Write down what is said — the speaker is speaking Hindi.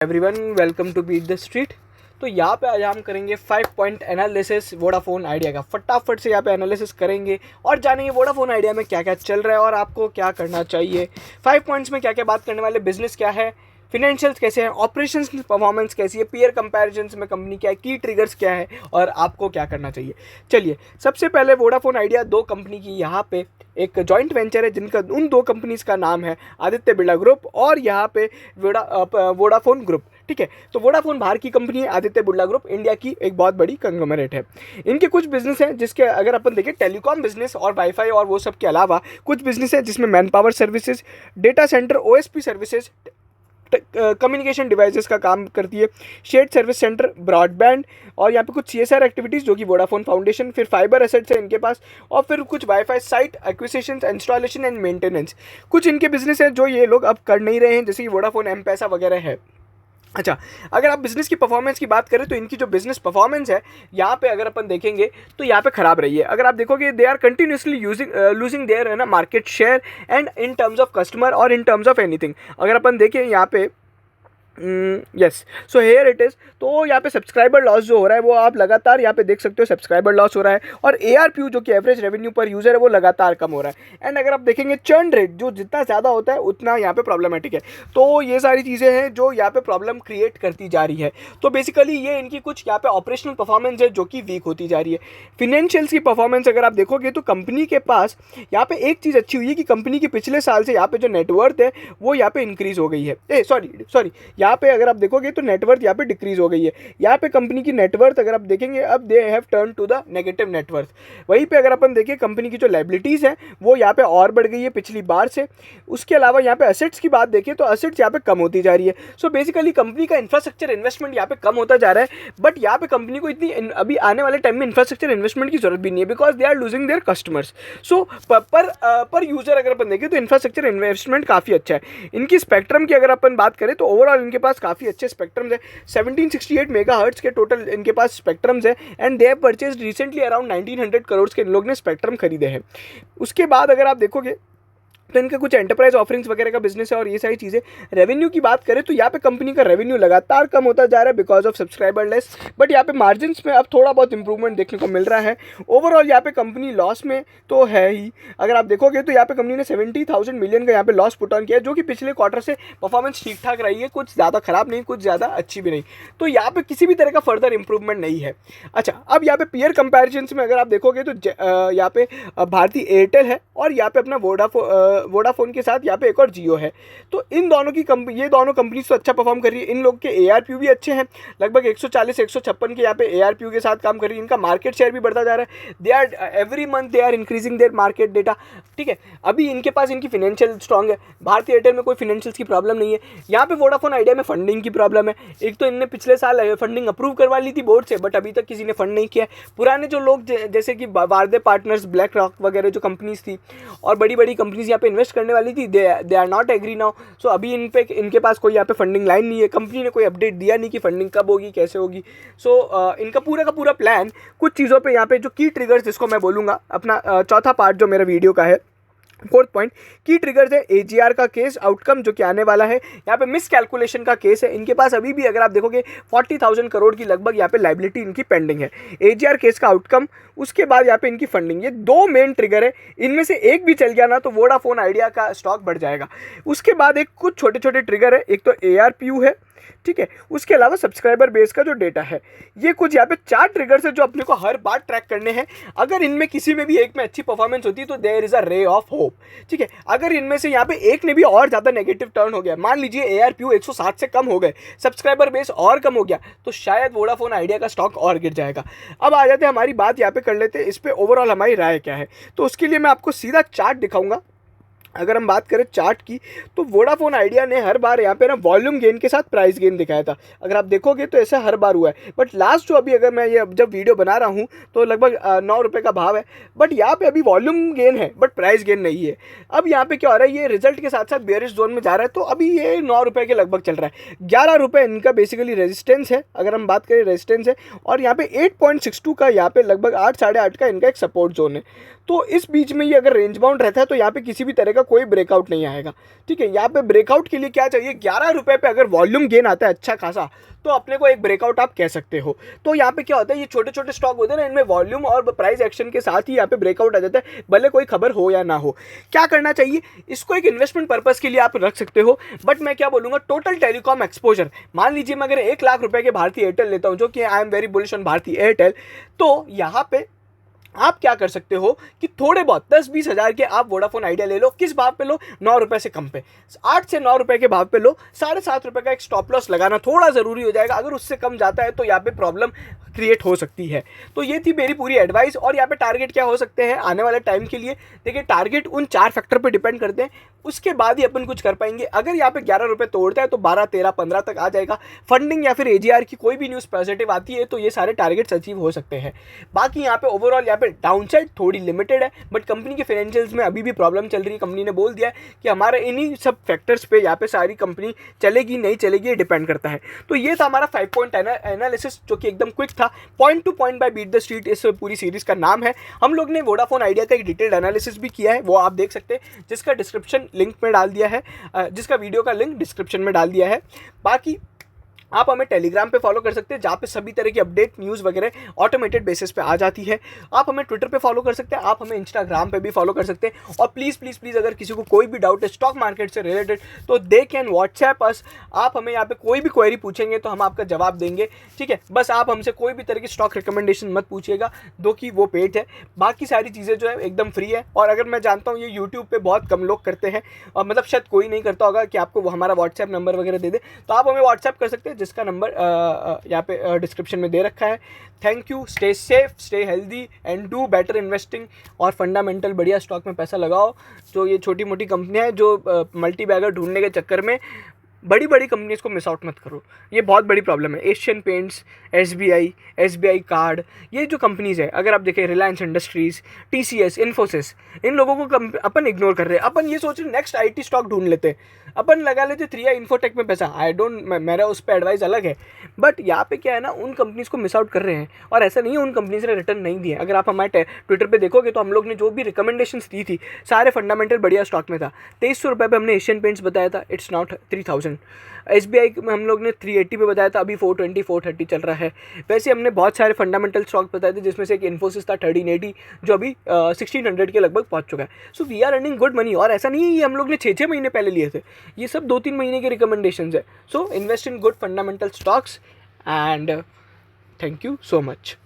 Everyone welcome to beat the street. तो यहाँ पे आज हम करेंगे 5 पॉइंट एनालिसिस वोडाफोन आइडिया का। फटाफट से यहाँ पे एनालिसिस करेंगे और जानेंगे वोडाफोन आइडिया में क्या क्या चल रहा है और आपको क्या करना चाहिए। 5 पॉइंट्स में क्या क्या बात करने वाले, बिजनेस क्या है, फिनेंशियल्स कैसे हैं, ऑपरेशंस परफॉर्मेंस कैसी है, पीयर कंपैरिजन्स में कंपनी क्या है, की ट्रिगर्स क्या है और आपको क्या करना चाहिए। चलिए, सबसे पहले वोडाफोन आइडिया दो कंपनी की यहाँ पे एक जॉइंट वेंचर है, जिनका उन दो कंपनीज का नाम है आदित्य बिरला ग्रुप और यहाँ पे वोडाफोन ग्रुप। ठीक है, तो वोडाफोन बाहर की कंपनी है, आदित्य बिरला ग्रुप इंडिया की एक बहुत बड़ी कंग्लोमरेट है। इनके कुछ बिजनेस हैं जिसके अगर अपन देखें, टेलीकॉम बिजनेस और वाईफाई और वो सब के अलावा कुछ बिजनेस है जिसमें man power services, data centre, OSP services, communication devices का काम करती है, शेयर्ड सर्विस सेंटर, ब्रॉडबैंड और यहाँ पे कुछ सीएसआर एक्टिविटीज़ जो कि वोडाफोन फाउंडेशन, फिर फाइबर एसेट्स है इनके पास और फिर कुछ wifi site acquisition, installation and maintenance. कुछ इनके बिजनेस हैं जो ये लोग अब कर नहीं रहे हैं, जैसे कि वोडाफोन एम पैसा वगैरह है। अच्छा, अगर आप बिजनेस की परफॉर्मेंस की बात करें तो इनकी जो बिजनेस परफॉर्मेंस है यहाँ पे अगर अपन देखेंगे तो यहाँ पे खराब रही है। अगर आप देखोगे, they are continuously losing their है ना market share and in terms of customer और इन टर्म्स ऑफ एनीथिंग। अगर अपन देखें यहाँ पे yes, so here it is, तो यहाँ पे सब्सक्राइबर लॉस जो हो रहा है वो आप लगातार यहाँ पे देख सकते हो, सब्सक्राइबर लॉस हो रहा है और ARPU जो कि एवरेज रेवेन्यू पर यूज़र है वो लगातार कम हो रहा है। एंड अगर आप देखेंगे चर्न रेट जो जितना ज़्यादा होता है उतना यहाँ पे प्रॉब्लमेटिक है। तो ये सारी चीज़ें हैं जो यहाँ पे प्रॉब्लम क्रिएट करती जा रही है। तो बेसिकली ये इनकी कुछ यहाँ पे ऑपरेशनल परफॉर्मेंस है जो कि वीक होती जा रही है। फिनेंशियल्स की परफॉर्मेंस अगर आप देखोगे तो कंपनी के पास यहाँ पे एक चीज़ अच्छी हुई है कि कंपनी के पिछले साल से यहाँ पे जो नेटवर्थ है वो यहाँ पे इंक्रीज हो गई है। सॉरी यहाँ पे अगर आप देखोगे तो नेटवर्थ यहाँ पे डिक्रीज हो गई है। यहाँ पे कंपनी की नेटवर्थ अगर आप देखेंगे, अब they have turn to the negative net worth. वहीं पे अगर अपन देखें कंपनी की जो लायबिलिटीज़ हैं वो यहाँ पे और बढ़ गई है पिछली बार से। उसके अलावा यहाँ पे असेट्स की बात देखें तो असेट्स यहाँ पे कम होती जा रही है। सो बेसिकली कंपनी का इंफ्रास्ट्रक्चर इन्वेस्टमेंट यहाँ पे कम होता जा रहा है, बट यहाँ पे कंपनी को इतनी अभी आने वाले टाइम में इंफ्रास्ट्रक्चर इन्वेस्टमेंट की जरूरत भी नहीं है, because they are losing their customers. So पर यूजर अगर अपन देखें तो इंफ्रास्ट्रक्चर इन्वेस्टमेंट काफ़ी अच्छा है। इनकी स्पेक्ट्रम की अगर अपन बात करें तो ओवरऑल इनके पास काफ़ी अच्छे स्पेक्ट्रम्स है। 1768 मेगाहर्ट्ज के टोटल इनके पास स्पेक्ट्रम्स है and they have purchased recently around 1900 crore के इन लोग ने स्पेक्ट्रम खरीदे हैं। उसके बाद अगर आप देखोगे तो इनका कुछ एंटरप्राइज ऑफरिंग्स वगैरह का बिजनेस है और ये सारी चीज़ें। रेवेन्यू की बात करें तो यहाँ पे कंपनी का रेवेन्यू लगातार कम होता जा रहा है because of subscriber less, but यहाँ पे मार्जिन्स में अब थोड़ा बहुत इंप्रूवमेंट देखने को मिल रहा है। ओवरऑल यहाँ पे कंपनी लॉस में तो है ही। अगर आप देखोगे तो यहाँ पे कंपनी ने 70,000 मिलियन का यहाँ पे लॉस पुट ऑन किया है, जो कि पिछले क्वार्टर से परफॉर्मेंस ठीक ठाक रही है, कुछ ज़्यादा खराब नहीं, कुछ ज़्यादा अच्छी भी नहीं। तो यहाँ पे किसी भी तरह का फर्दर इंप्रूवमेंट नहीं है। अच्छा, अब यहाँ पे पीयर कंपेरिजन में अगर आप देखोगे तो यहाँ पे भारती एयरटेल है और यहाँ पे अपना वोडाफोन के साथ यहाँ पे एक और जियो है। तो इन दोनों की ये दोनों कंपनीज तो अच्छा परफॉर्म कर रही है। इन लोग के ARPU भी अच्छे हैं, लगभग 140-156 के यहाँ पे ARPU के साथ काम कर रही है। इनका मार्केट शेयर भी बढ़ता जा रहा है। They are every month they are increasing their market data. ठीक है, अभी इनके पास इनकी फिनेंशियल स्ट्रॉन्ग है। भारतीय एयरटेल में कोई फिनेंशियल्स की प्रॉब्लम नहीं है। यहाँ पे वोडाफोन आइडिया में फंडिंग की प्रॉब्लम है। एक तो इनने पिछले साल फंडिंग अप्रूव करवा ली थी बोर्ड से, बट अभी तक किसी ने फंड नहीं किया। पुराने जो लोग जैसे कि वारदे पार्टनर्स, ब्लैक रॉक वगैरह जो कंपनीज थी और बड़ी बड़ी कंपनीज यहाँ पे इन्वेस्ट करने वाली थी, they are not agree now. So अभी इनके पास कोई यहाँ पे फंडिंग लाइन नहीं है। कंपनी ने कोई अपडेट दिया नहीं कि फंडिंग कब होगी, कैसे होगी। सो इनका पूरा का पूरा प्लान कुछ चीज़ों पे यहाँ पे जो की ट्रिगर्स, जिसको मैं बोलूँगा अपना चौथा पार्ट जो मेरा वीडियो का है, 4th पॉइंट, की ट्रिगर्स है AGR का केस आउटकम जो कि आने वाला है। यहाँ पे मिस कैलकुलेशन का केस है। इनके पास अभी भी अगर आप देखोगे 40,000 करोड़ की लगभग यहाँ पे लायबिलिटी इनकी पेंडिंग है। AGR केस का आउटकम, उसके बाद यहाँ पे इनकी फंडिंग, ये दो मेन ट्रिगर है। इनमें से एक भी चल गया ना तो वोडाफोन आइडिया का स्टॉक बढ़ जाएगा। उसके बाद एक कुछ छोटे छोटे ट्रिगर है, एक तो ARPU है, ठीक है, उसके अलावा सब्सक्राइबर बेस का जो डेटा है। ये कुछ यहाँ पे 4 ट्रिगर्स है जो अपने को हर बार ट्रैक करने हैं। अगर इनमें किसी में भी एक में अच्छी परफॉर्मेंस होती है तो there is a ray of hope. ठीक है, अगर इनमें से यहाँ पे एक ने भी और ज़्यादा नेगेटिव टर्न हो गया, मान लीजिए ARPU 160 से कम हो गए, सब्सक्राइबर बेस और कम हो गया, तो शायद वोडाफोन आइडिया का स्टॉक और गिर जाएगा। अब आ जाते हैं, हमारी बात यहाँ पे कर लेते हैं इस पर ओवरऑल हमारी राय क्या है। तो उसके लिए मैं आपको सीधा चार्ट दिखाऊंगा। अगर हम बात करें चार्ट की तो वोडाफोन आइडिया ने हर बार यहाँ पे ना वॉल्यूम गेन के साथ प्राइस गेन दिखाया था। अगर आप देखोगे तो ऐसा हर बार हुआ है, बट लास्ट जो अभी अगर मैं ये जब वीडियो बना रहा हूँ तो लगभग 9 रुपये का भाव है, बट यहाँ पे अभी वॉल्यूम गेन है बट प्राइस गेन नहीं है। अब यहाँ पे क्या हो रहा है, ये रिजल्ट के साथ साथ बेयरिश जोन में जा रहा है, तो अभी ये 9 रुपये के लगभग चल रहा है। 11 रुपये इनका बेसिकली रेजिस्टेंस है, अगर हम बात करें रेजिस्टेंस है, और यहाँ पे 8.62 का यहाँ पे लगभग 8 साढ़े 8 का इनका एक सपोर्ट जोन है। तो इस बीच में ये अगर रेंज बाउंड रहता है तो यहाँ पे किसी भी तरह का कोई ब्रेकआउट नहीं आएगा, ठीक है। यहाँ पे ब्रेकआउट के लिए क्या चाहिए, 11 रुपये पे अगर वॉल्यूम गेन आता है अच्छा खासा तो अपने को एक ब्रेकआउट आप कह सकते हो। तो यहाँ पे क्या होता है, ये छोटे छोटे स्टॉक होते हैं ना, इनमें वॉल्यूम और प्राइस एक्शन के साथ ही यहाँ पे ब्रेकआउट आ जाता है, भले कोई खबर हो या ना हो। क्या करना चाहिए, इसको एक इन्वेस्टमेंट पर्पस के लिए आप रख सकते हो, बट मैं क्या बोलूँगा, टोटल टेलीकॉम एक्सपोजर, मान लीजिए मैं अगर 1 लाख रुपए के भारतीय एयरटेल लेता हूँ, जो कि I am very bullish on भारतीय एयरटेल, तो यहाँ पे आप क्या कर सकते हो कि थोड़े बहुत 10-20 हज़ार के आप वोडाफोन आइडिया ले लो। किस भाव पे लो, 9 रुपये से कम पे, 8 से 9 रुपये के भाव पे लो। 7.5 रुपये का एक स्टॉप लॉस लगाना थोड़ा ज़रूरी हो जाएगा, अगर उससे कम जाता है तो यहाँ पे प्रॉब्लम क्रिएट हो सकती है। तो ये थी मेरी पूरी एडवाइस। और यहाँ पे टारगेट क्या हो सकते हैं आने वाले टाइम के लिए, देखिए टारगेट उन 4 फैक्टर पे डिपेंड करते हैं, उसके बाद ही अपन कुछ कर पाएंगे। अगर यहाँ पे 11 रुपये तोड़ता है तो 12, 13, 15 तक आ जाएगा। फंडिंग या फिर एजीआर की कोई भी न्यूज़ पॉजिटिव आती है तो ये सारे टारगेट्स अचीव हो सकते हैं। बाकी यहाँ पे ओवरऑल यहाँ पे डाउनसाइड थोड़ी लिमिटेड है, बट कंपनी के फाइनेंशियल्स में अभी भी प्रॉब्लम चल रही है। कंपनी ने बोल दिया है कि हमारे इन्हीं सब फैक्टर्स पे यहाँ पे सारी कंपनी चलेगी नहीं चलेगी, ये डिपेंड करता है। तो ये था हमारा 5 पॉइंट एनालिसिस, जो कि एकदम क्विक था, point to point by beat the street इस पूरी सीरीज का नाम है। हम लोग ने वोडाफोन आइडिया का एक डिटेल्ड एनालिसिस भी किया है, वो आप देख सकते हैं, जिसका डिस्क्रिप्शन लिंक में डाल दिया है, जिसका वीडियो का लिंक डिस्क्रिप्शन में डाल दिया है। बाकी आप हमें टेलीग्राम पे फॉलो कर सकते हैं, जहाँ पे सभी तरह की अपडेट न्यूज़ वगैरह ऑटोमेटेड बेसिस पे आ जाती है। आप हमें ट्विटर पे फॉलो कर सकते हैं, आप हमें इंस्टाग्राम पे भी फॉलो कर सकते हैं। और प्लीज़ प्लीज़ प्लीज़ अगर किसी को कोई भी डाउट है स्टॉक मार्केट से रिलेटेड तो दे कैन व्हाट्सएप अस। आप हमें यहाँ पे कोई भी क्वेरी पूछेंगे तो हम आपका जवाब देंगे, ठीक है। बस आप हमसे कोई भी तरह की स्टॉक रिकमेंडेशन मत पूछिएगा, दो कि वो पेड है। बाकी सारी चीज़ें जो है एकदम फ्री है। और अगर मैं जानता हूँ ये यूट्यूब पर बहुत कम लोग करते हैं, और मतलब शायद कोई नहीं करता होगा कि आपको वो हमारा व्हाट्सएप नंबर वगैरह दे दे, तो आप हमें व्हाट्सएप कर सकते हैं, जिसका नंबर यहाँ पे डिस्क्रिप्शन में दे रखा है। Thank you, stay safe, stay healthy and do better investing. और फंडामेंटल बढ़िया स्टॉक में पैसा लगाओ। जो ये छोटी मोटी कंपनियां हैं जो मल्टी बैगर ढूंढने के चक्कर में बड़ी बड़ी कंपनीज को मिस आउट मत करो, ये बहुत बड़ी प्रॉब्लम है। एशियन पेंट्स, एसबीआई कार्ड, ये जो कंपनीज़ है, अगर आप देखें रिलायंस इंडस्ट्रीज़, टीसीएस, इन्फोसिस, इन लोगों को अपन इग्नोर कर रहे हैं। अपन ये सोच रहे नेक्स्ट आईटी स्टॉक ढूंढ लेते हैं, अपन लगा लेते 3i इन्फोटेक में पैसा। मेरा उस पर एडवाइस अलग है, बट यहाँ पे क्या है ना, उन कंपनीज़ को मिस आउट कर रहे हैं। और ऐसा नहीं है उन कंपनीज ने रिटर्न नहीं दिए। अगर आप हमारे ट्विटर पे देखोगे तो हम लोग ने जो भी रिकमेंडेशंस दी थी सारे फंडामेंटल बढ़िया स्टॉक में था। 2300 रुपये पे हमने एशियन पेंट्स बताया था, इट्स नॉट 3000। एसबीआई में हम लोग ने 380 पे बताया था, अभी 420 430 चल रहा है। वैसे हमने बहुत सारे फंडामेंटल स्टॉक बताए थे, जिसमें से एक इन्फोसिस था 1380, जो अभी 1600 के लगभग पहुंच चुका है। So we are earning good money. और ऐसा नहीं है ये हम लोग ने 6-6 महीने पहले लिए थे, ये सब 2-3 महीने के रिकमेंडेशंस है। So invest in good fundamental stocks and thank you so much.